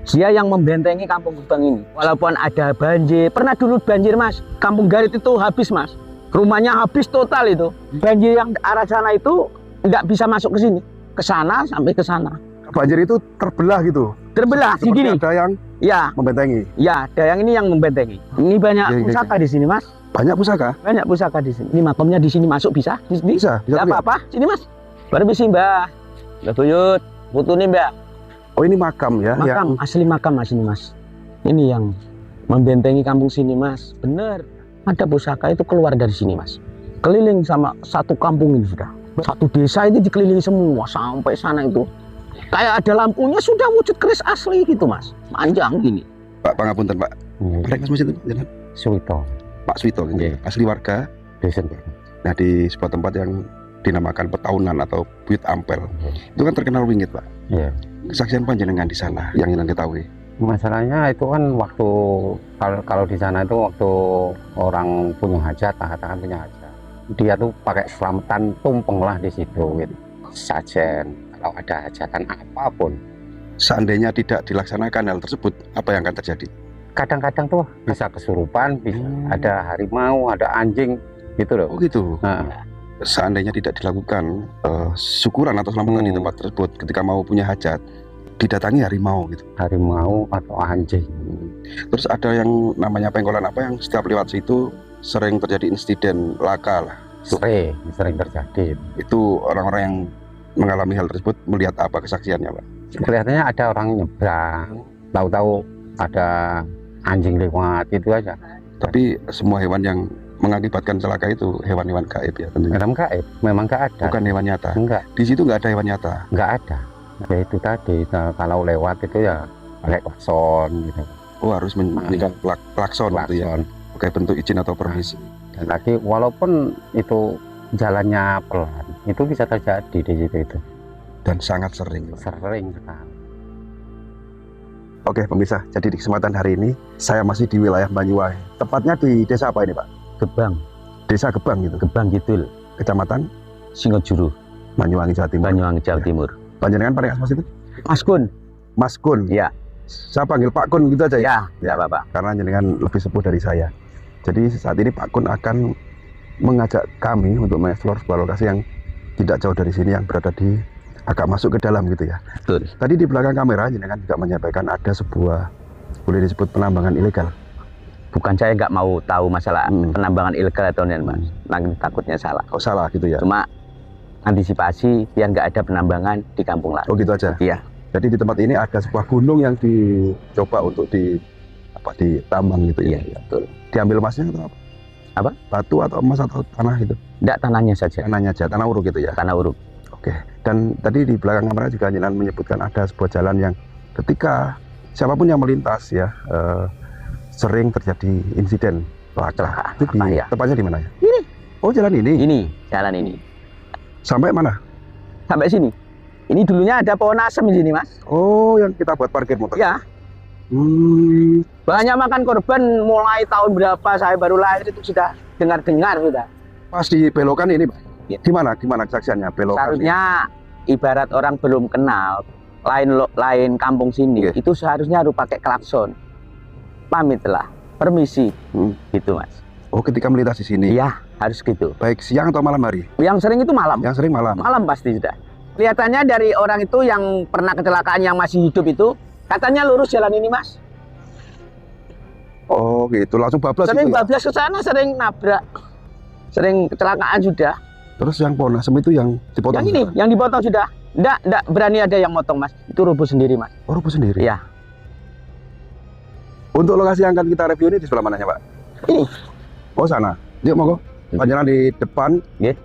Dia yang membentengi Kampung Gebang ini. Walaupun ada banjir, pernah dulu banjir mas, Kampung Garit itu habis mas. Rumahnya habis total itu. Banjir yang arah sana itu nggak bisa masuk ke sini. Ke sana sampai ke sana. Banjir itu terbelah gitu? Terbelah, segini. Ada yang ya membentengi? Ya, ada yang ini yang membentengi. Ini banyak pusaka di sini mas. Banyak pusaka? Banyak pusaka di sini. Ini makamnya di sini masuk bisa? Bisa? Nggak apa-apa, sini mas. Permisi mbak. Mbak Buyut, foto nih mbak. Oh ini makam ya? Makam, asli makam mas ini mas. Ini yang membentengi kampung sini mas. Bener, ada pusaka itu keluar dari sini mas. Keliling sama satu kampung ini sudah. Satu desa itu dikelilingi semua sampai sana itu. Kayak ada lampunya sudah wujud keris asli gitu mas. Panjang gini. Pak pangapunten pak. Ada mas masjid itu? Suwito. Pak Suwito gitu. Asli warga desa. Nah di sebuah tempat yang dinamakan Petaunan atau Buyut Ampel. Itu kan terkenal wingit pak. Iya. Kesaksian panjenengan di sana yang ingin ketahui. Masalahnya itu kan waktu kalau di sana itu waktu orang punya hajat, katakan punya hajat, dia tuh pakai selamatan tumpeng lah di situ gitu. Sajen kalau ada hajatan apapun. Seandainya tidak dilaksanakan hal tersebut, apa yang akan terjadi? Kadang-kadang tuh bisa kesurupan, bisa ada harimau, ada anjing gitu loh. Oh gitu. Nah. Seandainya tidak dilakukan syukuran atau selamatan di tempat tersebut, ketika mau punya hajat, didatangi harimau gitu. Harimau atau anjing. Terus ada yang namanya pengkolan apa yang setiap lewat situ sering terjadi insiden laka lah. Sering terjadi. Itu orang-orang yang mengalami hal tersebut melihat apa kesaksiannya pak? Kelihatannya ada orang nyebrang, tahu-tahu ada anjing lewat, itu aja. Tapi semua hewan yang mengakibatkan celaka itu hewan-hewan gaib ya tentunya. Hewan gaib, memang nggak ada. Bukan hewan nyata. Enggak. Di situ nggak ada hewan nyata. Nggak ada. Ya itu tadi, kalau lewat itu ya pakai klakson gitu. Oh harus menyanyikan klakson gitu ya. Pakai bentuk izin atau permisi. Dan lagi walaupun itu jalannya pelan, itu bisa terjadi di situ itu. Dan sangat sering. Sering sekali. Oke pemirsa, jadi di kesempatan hari ini saya masih di wilayah Banyuwangi. Tepatnya di desa apa ini pak? Gebang. Desa Gebang gitu. Gebang Kidul. Kecamatan Singojuru. Banyuwangi Jawa Timur. Banyuwangi Jawa Timur. Panjenengan pada mas itu? Mas Kun. Mas Kun. Ya. Saya panggil Pak Kun gitu aja ya. Ya apa-apa. Karena jenengan lebih sepuh dari saya. Jadi saat ini Pak Kun akan mengajak kami untuk mengeksplor sebuah lokasi yang tidak jauh dari sini, yang berada di agak masuk ke dalam gitu ya. Betul. Tadi di belakang kamera jenengan juga menyampaikan ada sebuah, boleh disebut penambangan ilegal. Bukan saya nggak mau tahu masalah penambangan ilegal atau enggak mas. Nanti takutnya salah. Oh salah gitu ya. Cuma antisipasi biar nggak ada penambangan di kampung lain. Oh gitu aja. Iya. Jadi di tempat ini ada sebuah gunung yang dicoba untuk ditambang gitu ya. Iya, betul. Diambil emasnya atau apa? Apa? Batu atau emas atau tanah itu? Enggak, tanahnya saja. Tanahnya aja, tanah uruk gitu ya. Tanah uruk. Oke. Dan tadi di belakang kamera juga jenengan menyebutkan ada sebuah jalan yang ketika siapapun yang melintas ya sering terjadi insiden laka. Itu ya? Tepatnya di mana ya? Ini. Oh jalan ini? Ini, jalan ini. Sampai mana? Sampai sini. Ini dulunya ada pohon asem di sini, Mas. Oh, yang kita buat parkir motor. Ya. Banyak makan korban mulai tahun berapa saya baru lahir itu sudah dengar-dengar sudah. Pas di belokan ini, Pak. Ya. Gimana kesaksiannya belokan? Seharusnya ibarat orang belum kenal lain kampung sini, itu seharusnya harus pakai klakson. Pamitlah, permisi, gitu Mas. Oh, ketika melintas di sini? Iya, harus gitu. Baik siang atau malam hari? Yang sering itu malam. Yang sering malam? Malam pasti sudah. Kelihatannya dari orang itu yang pernah kecelakaan yang masih hidup itu, katanya lurus jalan ini Mas. Oh gitu, langsung bablas. Sering itu, bablas ke sana, sering nabrak, sering kecelakaan sudah. Terus yang pohon asem itu yang dipotong? Yang ini, yang dipotong sudah. Enggak berani ada yang motong Mas. Itu rubuh sendiri Mas. Oh rubuh sendiri? Iya. Untuk lokasi yang akan kita review ini di sebelah mananya Pak? Ini. Oh sana. Yuk monggo. Panjenengan di depan. Nggih.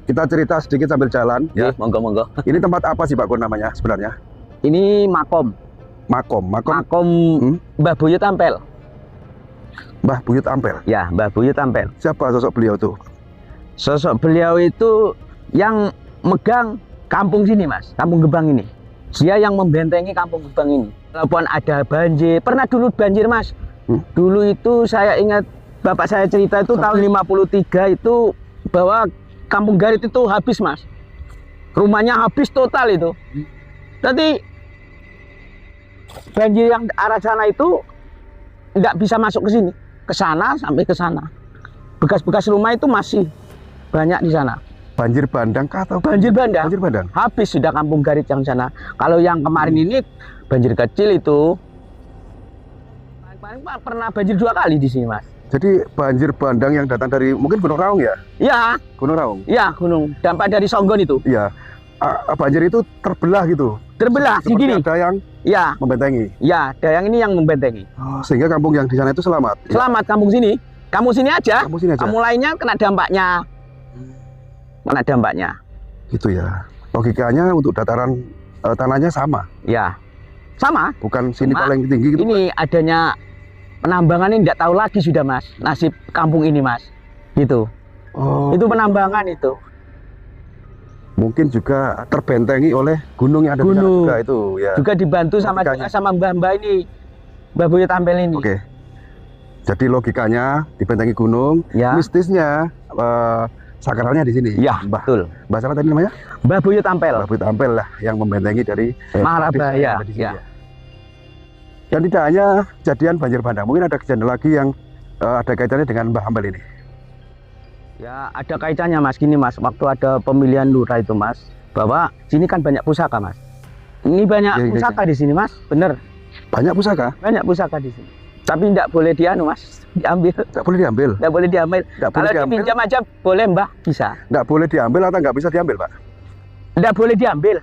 Kita cerita sedikit sambil jalan. Ya, monggo. Ini tempat apa sih Pak Kun namanya sebenarnya? Ini makom. Makom. Makom Mbah Buyut Ampel. Mbah Buyut Ampel? Ya, Mbah Buyut Ampel. Siapa sosok beliau tuh? Sosok beliau itu yang megang kampung sini Mas, kampung Gebang ini. Dia yang membentengi kampung Gebang ini. Walaupun ada banjir, pernah dulu banjir Mas. Dulu itu saya ingat bapak saya cerita itu tahun 53 itu bahwa Kampung Garit itu habis Mas. Rumahnya habis total itu. Jadi banjir yang arah sana itu nggak bisa masuk ke sini, ke sana sampai ke sana. Bekas-bekas rumah itu masih banyak di sana. Banjir bandang kah atau Banjir bandang. banjir bandang? Habis sudah kampung Garit yang sana. Kalau yang kemarin ini banjir kecil itu. Paling pernah banjir 2 kali di sini, Mas. Jadi banjir bandang yang datang dari mungkin Gunung Raung ya? Iya, Gunung Raung. iya gunung. Dampak dari Songgon itu. Iya. Banjir itu terbelah gitu. Terbelah Seperti segini. ada yang Iya, membentengi. iya. Ada yang ini yang membentengi. Oh, sehingga kampung yang di sana itu selamat. Ya. Selamat kampung sini. Kamu sini aja. Kampung sini aja. Kamu lainnya kena dampaknya. Kena dampaknya. Gitu ya. Logikanya untuk dataran tanahnya sama. Ya. Sama. Bukan sini Cuma paling tinggi gitu. Ini adanya penambangan ini tidak tahu lagi sudah, Mas. Nasib kampung ini, Mas. Gitu. Oh, Itu penambangan itu. mungkin juga terbentengi oleh gunung yang ada di sana Gunung. juga itu ya. Juga dibantu Logikanya. sama mbah-mbah ini. Mbah Buya Tampel ini. Oke. Jadi logikanya dibentengi gunung, Ya. mistisnya sakralnya di sini. Ya, Mbah. betul. Mbah siapa tadi namanya? Mbah Buya Tampel. Mbah Buyut Ampel lah yang membentengi dari Marabaya, yang ada di sini ya. Dan tidak hanya kejadian banjir bandang, mungkin ada kejadian lagi yang ada kaitannya dengan Mbah Ampel ini. Ya, ada kaitannya, Mas. Gini, Mas. Waktu ada pemilihan lurah itu, Mas, bahwa sini kan banyak pusaka, Mas. Ini banyak Ya, ya, pusaka di sini, Mas. Bener. Banyak pusaka, Banyak pusaka di sini. Tapi tidak boleh Mas. Diambil. nggak boleh diambil. Tidak boleh diambil. Nggak boleh Kalau diambil. dipinjam aja boleh, Mbah. Bisa. Nggak boleh diambil atau nggak bisa diambil, Pak? Tidak boleh diambil.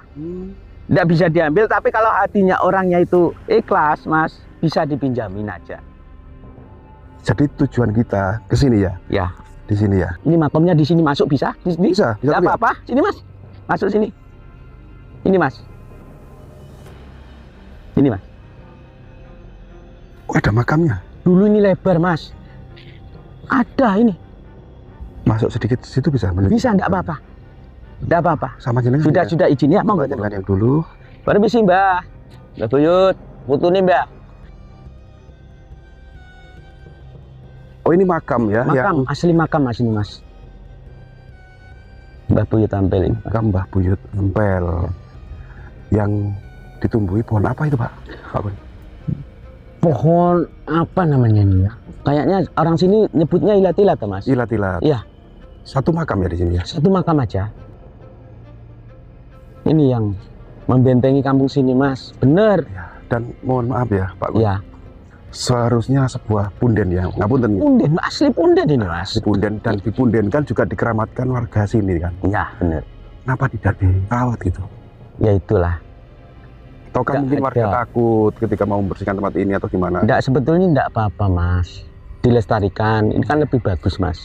Tidak bisa diambil. Tapi kalau hatinya orangnya itu ikhlas, Mas, bisa dipinjamin aja. Jadi tujuan kita ke sini ya, Ya. di sini ya. Ini makamnya di sini masuk bisa? Di sini? Bisa Tidak terlihat. apa-apa. Sini, Mas. Masuk sini. Ini, Mas. Ini, Mas. Oh, ada makamnya. Dulu ini lebar, Mas. Ada ini. Masuk sedikit situ bisa menuju. Bisa, enggak apa-apa. Enggak apa-apa. Sama jenengan. Sudah, ya? sudah izin ya, Coba monggo. jenengan yang dulu. Permisi, Mbah. Mbah Buyut. Foto nih, Mbah. Oh, ini makam ya, Makam, yang asli makam, Mas, ini, Mas. Mbah Buyut tampil ini. makam Mbah Buyut Ampel. Yang ditumbuhi pohon apa itu, Pak? Pak Bun? Pohon apa namanya ini ya? Kayaknya orang sini nyebutnya ilat-ilat, Mas. Ilat-ilat. Iya. Satu makam ya di sini ya. Satu makam aja. Ini yang membentengi kampung sini, Mas. Bener. Dan mohon maaf ya, Pak Gun. Ya. Seharusnya sebuah punden ya. Ngapunten. Punden, asli punden ini, Mas. Di punden dan di punden kan juga dikeramatkan warga sini kan. Ya, bener. Kenapa tidak dirawat gitu? Ya itulah. Atau kan Nggak mungkin warga ada. takut ketika mau membersihkan tempat ini atau gimana? Enggak, sebetulnya enggak apa-apa, Mas. Dilestarikan. Ini kan lebih bagus, Mas.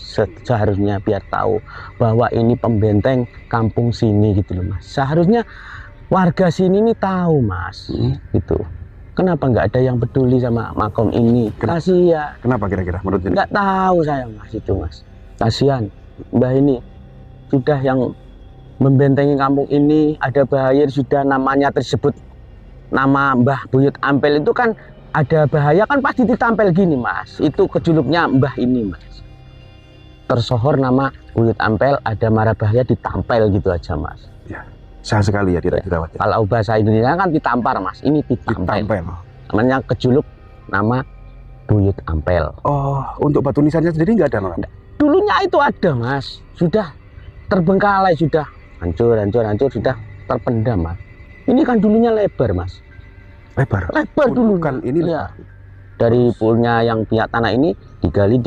Seharusnya biar tahu bahwa ini pembenteng kampung sini gitu loh, Mas. Seharusnya warga sini ini tahu, Mas. Gitu. Kenapa nggak ada yang peduli sama makam ini? Kenapa? Kasihan. Kenapa kira-kira menurut ini? Nggak tahu saya, Mas, itu, Mas. Kasihan. Mbah ini sudah yang membentengi kampung ini, ada bahaya, sudah namanya tersebut nama Mbah Buyut Ampel itu kan ada bahaya kan pasti ditampil gini, Mas. Itu kejuluknya Mbah ini, Mas. Tersohor nama Buyut Ampel, ada mara bahaya ditampil gitu aja, Mas. Sayang sekali ya tidak dirawat ya. Kalau bahasa Indonesia kan ditampar, Mas. Ini ditampil. Ditampel. Namanya kejuluk nama Buyut Ampel. Oh, untuk batu nisannya sendiri nggak ada, Mas? Dulunya itu ada, Mas. Sudah terbengkalai, sudah hancur, sudah terpendam, Mas. Ini kan dulunya lebar, Mas. Lebar. Lebar dulu. Bukan ini Ya. lebar. Dari punya yang punya tanah ini digali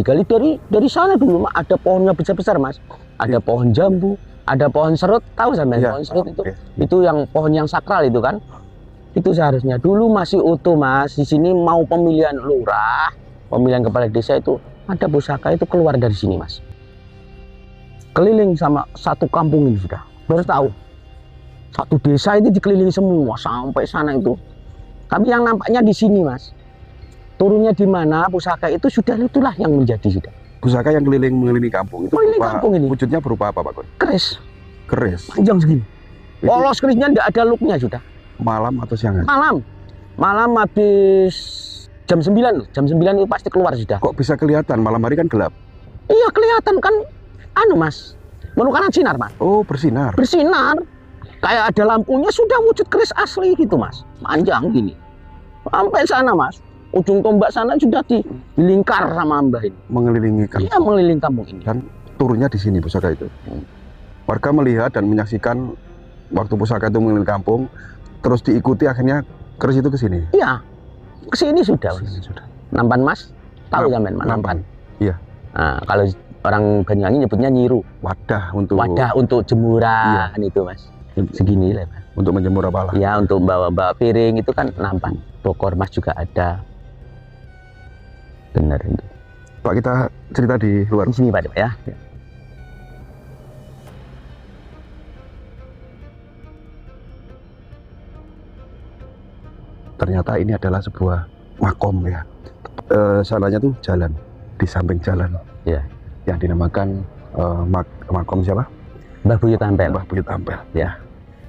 dari sana dulu, Mas. Ada pohonnya besar-besar, Mas. Ada pohon jambu, ada pohon serut, tahu sampean Iya. pohon serut itu? Oke. Itu yang pohon yang sakral itu kan. Itu seharusnya dulu masih utuh, Mas. Di sini mau pemilihan lurah, pemilihan kepala desa itu ada pusaka itu keluar dari sini, Mas. Keliling sama satu kampung ini sudah. Baru tahu. Satu desa itu dikelilingi semua sampai sana itu. Tapi yang nampaknya di sini, Mas. Turunnya di mana pusaka itu sudah itulah yang menjadi sudah. Pusaka yang mengelilingi kampung itu Keliling berupa, kampung ini. wujudnya berupa apa, Pak Gun? Keris, Keris. panjang segini. Itu Polos kerisnya enggak ada looknya sudah. malam atau siangan? Malam habis jam 9 loh. Jam 9 itu pasti keluar sudah. Kok bisa kelihatan? Malam hari kan gelap. Iya kelihatan kan, Mas, menukarkan sinar, Mas, Oh, bersinar. bersinar, kayak ada lampunya, sudah wujud keris asli gitu, Mas, panjang gini. Sampai sana Mas, ujung tombak sana sudah dilingkar sama Mbah ini. Mengelilingi kampung. Iya, mengelilingi kampung ini. Dan turunnya di sini pusaka itu. Warga melihat dan menyaksikan waktu pusaka itu mengelilingi kampung, terus diikuti akhirnya keris itu ke sini. Iya, ke sini sudah. Mas. Sini sudah. Nampan Mas, tahu ya men, nampan. Iya. Nah, kalau orang Banyuwangi nyebutnya nyiru. Wadah untuk Jemuran itu Mas. Segini lah. untuk menjemur apa lah. Ya, untuk bawa piring itu kan nampan. Bokor Mas juga ada. Benar itu. Pak, kita cerita di luar. Di sini Pak ya. Ternyata ini adalah sebuah makom ya. Sananya tuh jalan, di samping jalan. Ya. Yang dinamakan makom siapa? Mbah Buyut Ampel. Mbah Buyut Ampel. Ya.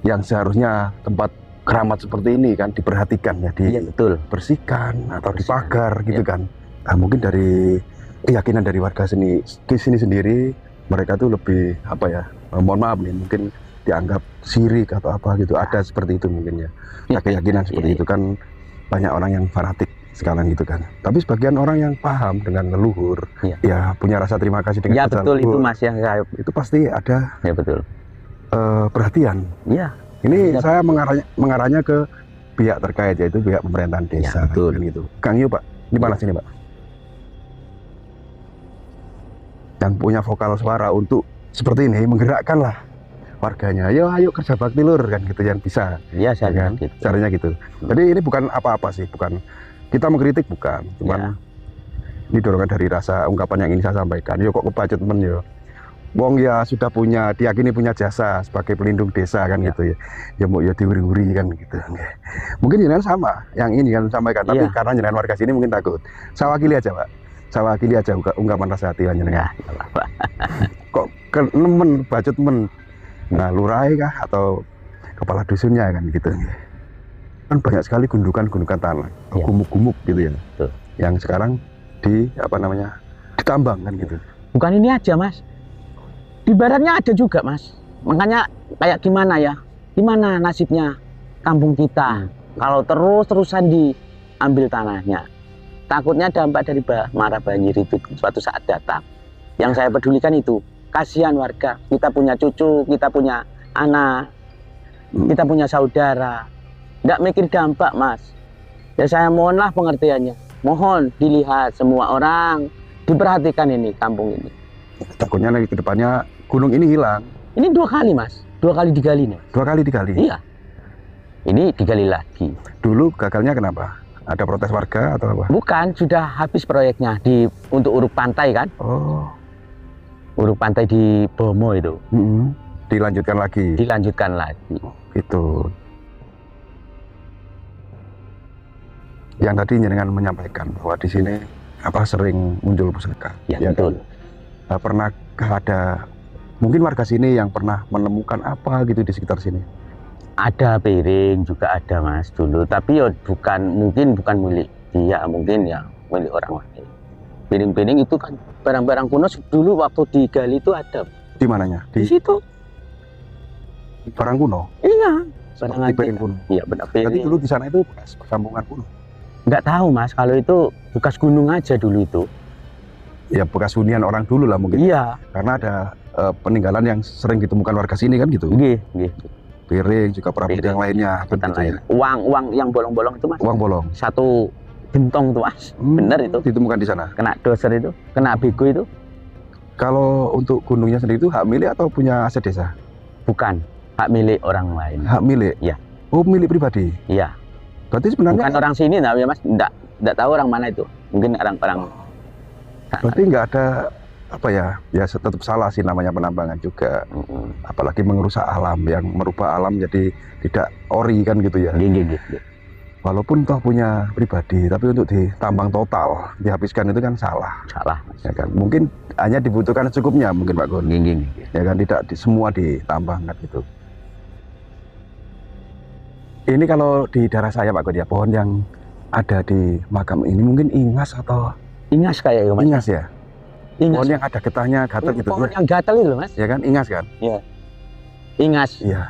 Yang seharusnya tempat keramat seperti ini kan diperhatikan ya, Iya betul. dibersihkan atau Bersihkan, dipagar gitu ya. kan. Nah, mungkin dari keyakinan dari warga sini sendiri, mereka tuh lebih apa ya? Mohon maaf nih, mungkin dianggap syirik atau apa gitu. Ada seperti itu mungkin ya. Nah, keyakinan seperti itu kan banyak orang yang fanatik sekarang gitu kan. Tapi sebagian orang yang paham dengan leluhur, ya punya rasa terima kasih dengan Ya jasa betul itu leluhur, Mas yang saya. itu pasti ada Ya betul. perhatian. Iya. Ini Ya. saya mengarahnya ke pihak terkait, yaitu pihak pemerintahan desa. Ya, betul. Kan gitu. Kang Yu Pak, di mana sini Pak? Yang punya vokal suara untuk seperti ini, menggerakkan lah warganya. Ayo kerja bakti lur kan gitu, yang bisa. Iya Ya saya kan? gitu. Caranya gitu. Jadi ini bukan apa-apa sih, bukan kita mengkritik, bukan. Cuman ini dorongan dari rasa ungkapan yang ingin saya sampaikan. Yo kok kebacut men yo. Wong ya sudah diyakini punya jasa sebagai pelindung desa kan gitu ya. Ya mau ya diuri-uri kan gitu. Mungkin jenengan sama yang ini kan sampaikan, tapi karena jenengan warga sini mungkin takut. Saya wakili aja Pak. Saya wakili aja ungkapan rasa hati jenengan. Kok nemen bacut men. Nah, lurah kah atau kepala dusunnya kan gitu. Kan banyak sekali gundukan-gundukan tanah, gumuk-gumuk gitu ya. Betul. Yang sekarang ditambang kan gitu. Bukan ini aja Mas. Di baratnya ada juga Mas. Makanya kayak gimana ya? Gimana nasibnya kampung kita kalau terus-terusan diambil tanahnya? Takutnya dampak dari mara banjir itu suatu saat datang. Yang saya pedulikan itu, kasihan warga. Kita punya cucu, kita punya anak, kita punya saudara. Nggak mikir dampak Mas. Ya saya mohonlah pengertiannya. Mohon dilihat semua orang, diperhatikan ini kampung ini. Takutnya lagi ke depannya gunung ini hilang. Ini 2 kali Mas, 2 kali digali nih. 2 kali digali? Iya. Ini digali lagi. Dulu gagalnya kenapa? Ada protes warga atau apa? Bukan, sudah habis proyeknya untuk uruk pantai kan? Oh. Uruk pantai di Bomo itu. Dilanjutkan lagi? Dilanjutkan lagi. Gitu. Yang tadi jenengan menyampaikan bahwa di sini sering muncul pusaka. Ya betul. Kan? Pernahkah ada mungkin warga sini yang pernah menemukan apa gitu di sekitar sini? Ada piring juga ada Mas dulu, tapi ya mungkin bukan milik dia, mungkin ya milik orang lain. Piring-piring itu kan barang-barang kuno dulu waktu digali itu ada. Di mananya? Di situ. Barang kuno? Iya. Seperti piring kuno? Iya benar piring. Jadi dulu di sana itu bekas perkampungan kuno? Nggak tahu Mas, kalau itu bekas gunung aja dulu itu. Ya bekas hunian orang dulu lah mungkin. Iya. Karena ada peninggalan yang sering ditemukan warga sini kan gitu. Nggih. Piring juga perabot yang lainnya. Gitu ya. Uang yang bolong-bolong itu Mas. Uang bolong. 1 gentong tuh Mas. Bener itu. Ditemukan di sana. Kena doser itu, kena bego itu. Kalau untuk gunungnya sendiri itu hak milik atau punya aset desa? Bukan, hak milik orang lain. Hak milik? Iya. Oh, milik pribadi? Iya. Berarti sebenarnya bukan orang sini nah ya Mas, enggak tahu orang mana itu. Mungkin orang-orang. Berarti nggak ada apa ya tetap salah sih namanya penambangan juga. Apalagi merusak alam, yang merubah alam jadi tidak ori kan gitu ya. Gini. Walaupun toh punya pribadi, tapi untuk ditambang total, dihabiskan itu kan salah. Salah. Ya kan? Mungkin hanya dibutuhkan secukupnya mungkin Pak Gun. Gini. Ya kan, tidak semua ditambang kan gitu. Ini kalau di daerah saya Pak Gun ya, pohon yang ada di makam ini mungkin ingas atau ingas kayak Mas. Ingas ya? Ingas. Pohon yang ada getahnya gatal gitu. Pohon yang gatal itu Mas. Ya kan, ingas kan? Iya. Ingas. Iya.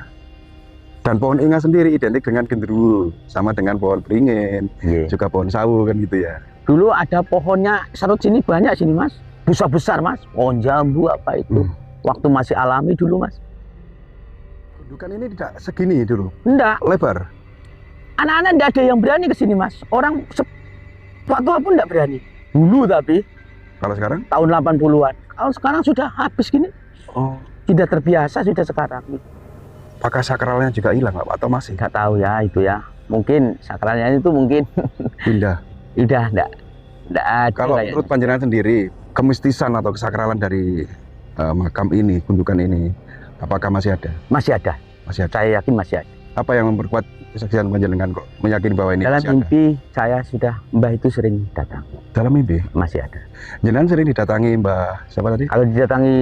Dan pohon inga sendiri identik dengan genderuwo, sama dengan pohon beringin, Iya. juga pohon sawo kan gitu ya. Dulu ada pohonnya serut sini banyak sini mas, besar-besar mas, pohon jambu apa itu. Waktu masih alami dulu mas. Gundukan ini tidak segini dulu, Enggak, lebar. anak-anak enggak ada yang berani ke sini mas. Orang tua-tua pun enggak berani. Dulu tapi Kalau sekarang? tahun 80-an. Kalau sekarang sudah habis gini, Oh. tidak terbiasa sudah sekarang. Apakah sakralnya juga hilang Pak? Atau masih? Enggak tahu ya itu ya. Mungkin sakralnya itu mungkin Pindah. udah enggak ada. Kalau kayaknya. menurut panjenengan sendiri, kemistisan atau kesakralan dari makam ini, gundukan ini, apakah masih ada? Masih ada. Masih ada. Saya yakin masih ada. Apa yang memperkuat kesaksian panjenengan kok meyakini bahwa ini Dalam masih ada? mimpi saya sudah Mbah itu sering datang. Dalam mimpi? Masih ada. Jenengan sering didatangi Mbah siapa tadi? Kalau didatangi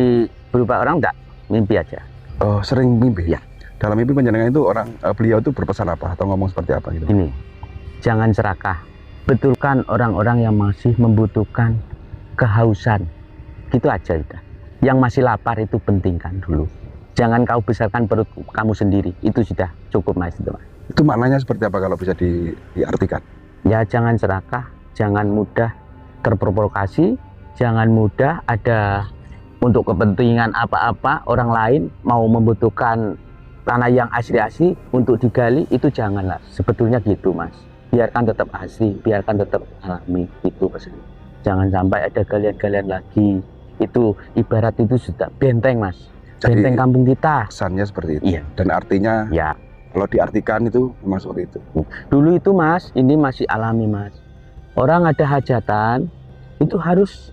berupa orang enggak, mimpi aja. Oh, sering mimpi? Ya. Dalam mimpi panjenengan itu beliau itu berpesan apa atau ngomong seperti apa gitu? Ini, jangan serakah. Betulkan orang-orang yang masih membutuhkan kehausan. Gitu aja udah. Yang masih lapar itu pentingkan dulu. Jangan kau besarkan perut kamu sendiri. Itu sudah cukup mas itu mas. Itu maknanya seperti apa kalau bisa diartikan? Ya jangan serakah, jangan mudah terprovokasi, jangan mudah ada untuk kepentingan apa-apa orang lain mau membutuhkan tanah yang asli-asli untuk digali, itu janganlah. Sebetulnya gitu mas. Biarkan tetap asli, biarkan tetap alami, itu pesan. Jangan sampai ada galian-galian lagi. Itu ibarat itu sudah benteng mas. Jadi, Benteng kampung kita. kesannya seperti itu. Iya. Dan artinya Ya, kalau diartikan itu memang seperti itu. dulu itu mas, ini masih alami mas. Orang ada hajatan, itu harus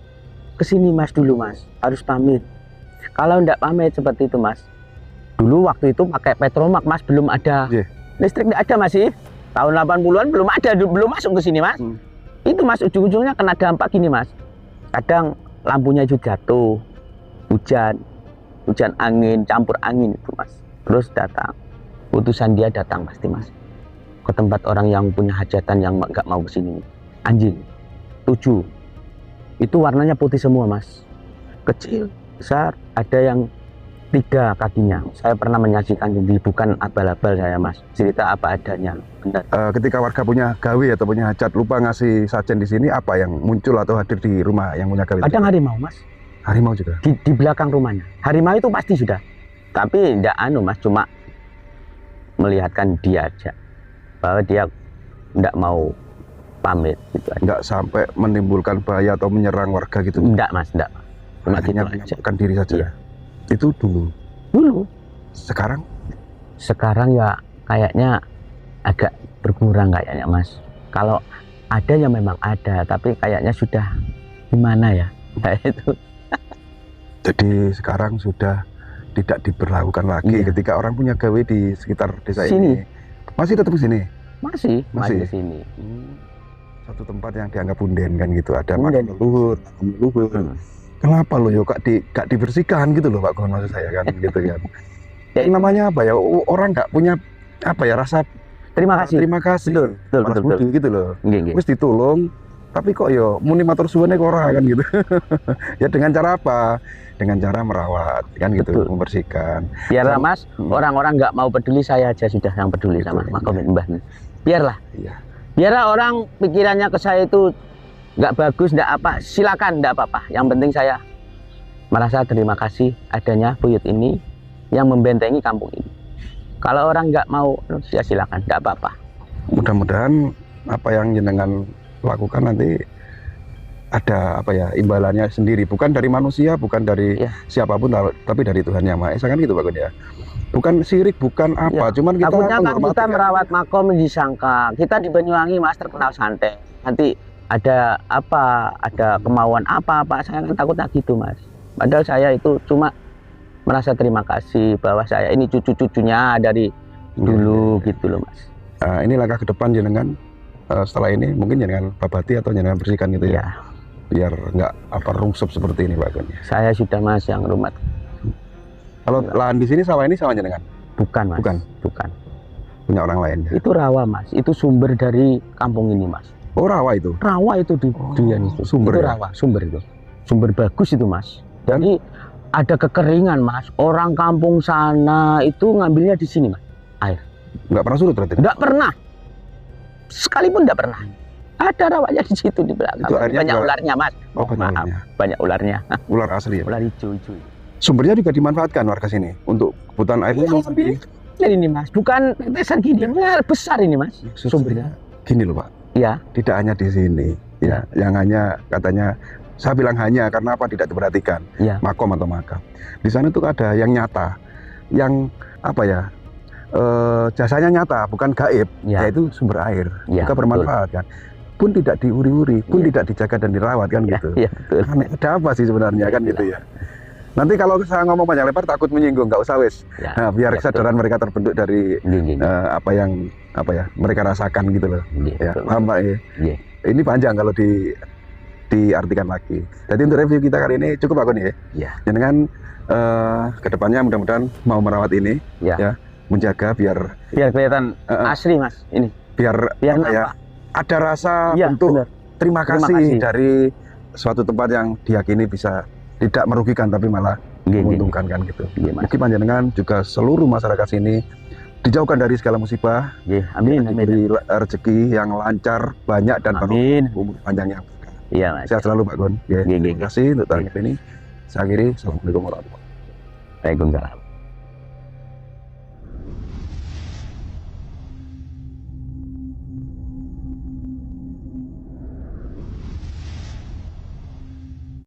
kesini mas dulu mas. Harus pamit. Kalau enggak pamit seperti itu mas. Dulu waktu itu pakai petromak mas, belum ada. Iya. Listrik enggak ada masih. Tahun 80-an belum ada, belum masuk ke sini mas. Itu mas, ujung-ujungnya kena dampak gini mas. Kadang lampunya itu jatuh, hujan angin, campur angin itu mas. Terus datang, utusan dia datang pasti mas. Ke tempat orang yang punya hajatan yang nggak mau kesini. Anjing, 7. Itu warnanya putih semua mas. Kecil, besar, ada yang 3 kakinya. Saya pernah menyaksikan, jadi bukan abal-abal saya mas. Cerita apa adanya. Benar. Ketika warga punya gawe atau punya hajat lupa ngasih sajen di sini, apa yang muncul atau hadir di rumah yang punya gawe? Kadang harimau mas. Harimau juga. Di belakang rumahnya. Harimau itu pasti sudah. Tapi enggak mas, cuma melihatkan dia aja. Bahwa dia enggak mau pamit gitu aja. Nggak sampai menimbulkan bahaya atau menyerang warga gitu. Enggak mas, enggak. Cuma gitu Hanya aja. menyelamatkan diri saja. Iya. Itu dulu. Dulu. Sekarang Ya kayaknya agak berkurang kayaknya mas. Kalau ada ya memang ada, tapi kayaknya sudah gimana ya. Kayak itu. jadi sekarang sudah tidak diberlakukan lagi Iya. ketika orang punya gawe di sekitar desa Sini. ini. Masih tetap di sini. Masih Masih? di sini. Satu tempat yang dianggap punden kan gitu. Ada Punden. makam leluhur. Hmm. Kenapa lo yo gak dibersihkan gitu loh Pak Gon, maksud saya kan gitu kan. Ya, Namanya apa ya? Orang nggak punya apa ya rasa Terima kasih. terima kasih. Betul, betul, Balas betul, budi gitu loh. Nggih, nggih. Wis ditolong tapi kok yo muni matur suwune kok ora kan gitu. Ya dengan cara apa? Dengan cara merawat kan gitu, Betul. membersihkan. Biarlah Sama- mas, orang-orang nggak mau peduli, saya aja sudah yang peduli sama Betul, makom mbah. Biarlah. Iya. Biarlah orang pikirannya ke saya itu nggak bagus, nggak apa, silakan, nggak apa-apa. Yang penting saya merasa terima kasih adanya buyut ini yang membentengi kampung ini. Kalau orang nggak mau, ya silakan, nggak apa-apa. Mudah-mudahan apa yang jenengan lakukan nanti ada apa ya imbalannya sendiri, bukan dari manusia, bukan dari Iya. siapapun, tapi dari Tuhan Yang Maha Esa kan gitu Pak Gun ya. Bukan sirik, bukan apa, Iya. cuman kita Takutnya kan menghormati kita kan. merawat makom disangka kita di Banyuwangi mas terkenal santai. Nanti ada apa, ada kemauan apa-apa, saya kan takutnya gitu mas. Padahal saya itu cuma merasa terima kasih bahwa saya ini cucu-cucunya dari dulu gitu loh mas. Ini langkah ke depan jenengan setelah ini mungkin jenengan babati atau jenengan bersihkan gitu ya, Ya, biar nggak apa rungsep seperti ini Pak Gun. saya sudah mas yang rumah. Kalau lahan di sini sawah ini sawah jenengan, Bukan mas. Bukan? Bukan. punya orang lain ya. Itu rawa mas. Itu sumber dari kampung ini mas. Oh rawa itu. Rawa itu di Dian itu. Sumber Itu ya? rawa, sumber itu. Sumber bagus itu mas. Jadi ada kekeringan mas. Orang kampung sana itu ngambilnya di sini mas. Air. Nggak pernah surut berarti? Enggak pernah. Sekalipun enggak pernah. Ada rawanya di situ di belakang. Itu airnya Banyak juga- ularnya, Mas. Oh, banyak Maaf, ularnya. banyak ularnya. Ular asli ya? Ular hijau-hijau. Sumbernya juga dimanfaatkan warga sini untuk kebutuhan air Iya, minum. ini Mas, bukan tetesan gini, besar ini Mas. Sumbernya. Gini loh Pak, Ya, tidak hanya di sini, ya, yang hanya katanya, saya bilang hanya karena apa tidak diperhatikan, ya. makom atau makam. Di sana tuh ada yang nyata, yang apa ya, jasanya nyata, bukan gaib, Ya. yaitu sumber air, Ya, juga bermanfaat kan. Pun tidak diuri-uri, pun Ya. tidak dijaga dan dirawat kan Ya, gitu. ya, betul. Ada apa sih sebenarnya kan gitu ya. Nanti kalau saya ngomong panjang lebar takut menyinggung, nggak usah wes. Ya, Nah, biar ya, kesadaran mereka terbentuk dari Gini, apa yang mereka rasakan gitu loh. Ya, betul. paham Pak ya? Iya. Ini panjang kalau diartikan lagi. Jadi untuk review kita kali ini cukup Pak Koni ya. Ya. Dengan kedepannya mudah-mudahan mau merawat ini, Ya. menjaga biar Biar kelihatan asli Mas, ini. biar Biar apa ya, nampak. ada rasa Iya, bentuk benar. terima Terima kasih kasih. dari suatu tempat yang diyakini bisa tidak merugikan tapi malah Gini, menguntungkan kan gitu. Iya, Mas. Mungkin panjenengan juga seluruh masyarakat sini dijauhkan dari segala musibah, Iya, amin, amin. diberi rezeki yang lancar, banyak dan penuh Amin. umur panjang yang Iya, Mas. sehat selalu Pak Gon. Ya, Iya, iya, terima kasih untuk tahun ini. Saya akhiri. Assalamualaikum warahmatullahi wabarakatuh. Waalaikumsalam.